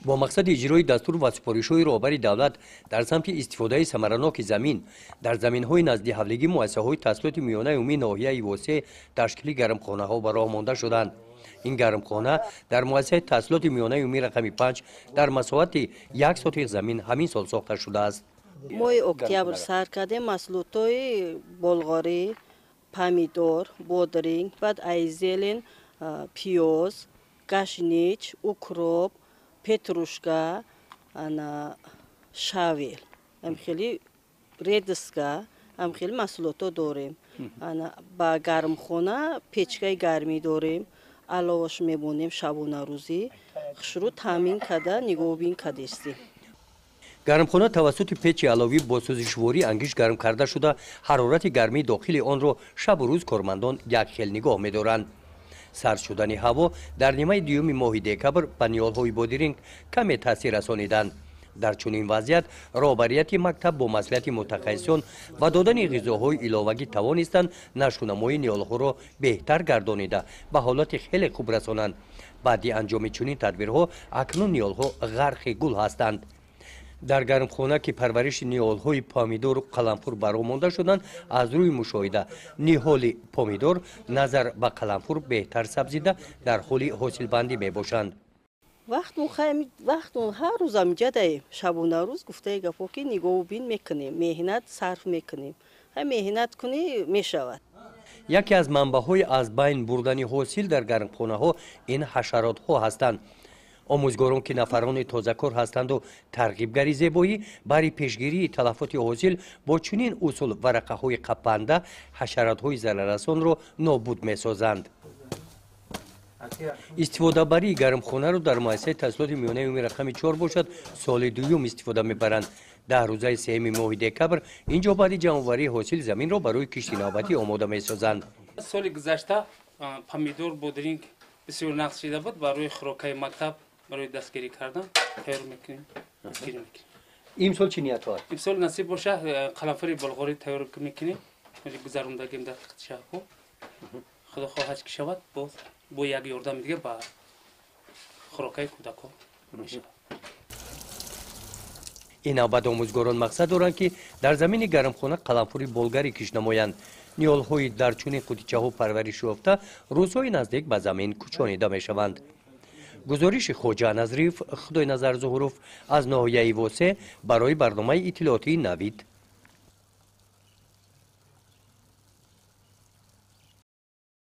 با مقصد اجرای دستور و سپارش‌های رهبری دولت در سمت استفاده ثمرناک زمین در زمین‌های نزدیک حولیگی مؤسسه‌های تحصیلات میانه عمومی ناحیه واسه تشکیل گرمخانه‌ها به راه مانده شدند. این گرمخانه در مؤسسه تحصیلات میانه عمومی رقم 5 در مساحت 1 ساتق زمین همین سال ساخته شده است. ماه اکتبر سر کردیم محصولات‌های بلغاری، پامیدور، بادرینگ، بعد ایزلین، پیاز، گشنیج، اوکروپ، پتروشکا، شاویل. هم خیلی ردسکا، هم خیلی محصولات داریم. با گرمخانه پیچکای گرمی داریم. علاوهش میبونیم شبانه روزی خشرو تامین کده نگوبین کدیستیم. گرمخانه توسط پیچ علاوی با سوزشواری انگیش گرم کرده شده حرارت گرمی داخل آن را شب و روز کارمندان یک خیل نگاه می‌دارند. سرد شدن هوا در نیمه دوم ماه دکبر به نیال‌های بادرینگ کمی تاثیر رسانیدند. در چنین وضعیت رهبریت مکتب با مصلحت متخصصان و دادن غذاهای علاوگی توانستند نشونمای نیال‌ها را بهتر گردانیده به حالت خیلی خوب رسانند. بعد انجام چنین تدبیرها اکنون نیال‌ها غرق گل هستند. در گرمخانه که پرورش نیال‌های پامیدور و قلمفور برآمده شدند از روی مشاهده نهال پامیدور نظر به قلمفور بهتر سبزیده در حال حاصلبندی میباشند. وقت هر روز هم جداییم شبانه روز گفته گفت که نگاه بین میکنیم مهنت صرف میکنیم هم مهنت کنی میشود. یکی از منبع‌های از بین بردن حاصل در گرمخانه‌ها این حشرات‌ها هستند. آموزگاران که نفران تازه‌کار هستند و ترغیبگری زیبایی برای پیشگیری تلفات حاصل با چنین اصول ورقه‌های قپنده حشرات‌های ضرررسان را نابود می‌سازند. استفاده برای گرمخانه را در مؤسسه تحصیلات میانه عمومی رقم 4 باشد سال دوم استفاده می‌برند. در روزهای سوم ماه دکبر اینجا بعد جمع‌آوری حاصل زمین را برای کشت نوبتی آماده می‌سازند. سال گذشته پامیدور بادرینگ بسیار نقص شده بود برای خوراک‌های مکتب برای دستگیری کردن تیار می‌کنیم. این سال چی نیت دارید؟ این سال نصیب باشه قلمفر بلغاری تیار می‌کنیم. گذروندگیم در شهر خدا خواهد که شود با یک یاردم دیگه با خوراکای کودکان میشه. این نوبت آموزگاران مقصد دارند که در زمین گرمخانه قلمفوری بلغاری کش نمایند. نیال‌های در چنین قوطیچه‌ها پرورش یافته روزهای نزدیک به زمین کوچانیده میشوند. گزارش خواجه نظریف خدای نظر ظهوروف از ناحیه واسه برای برنامه اطلاعاتی نوید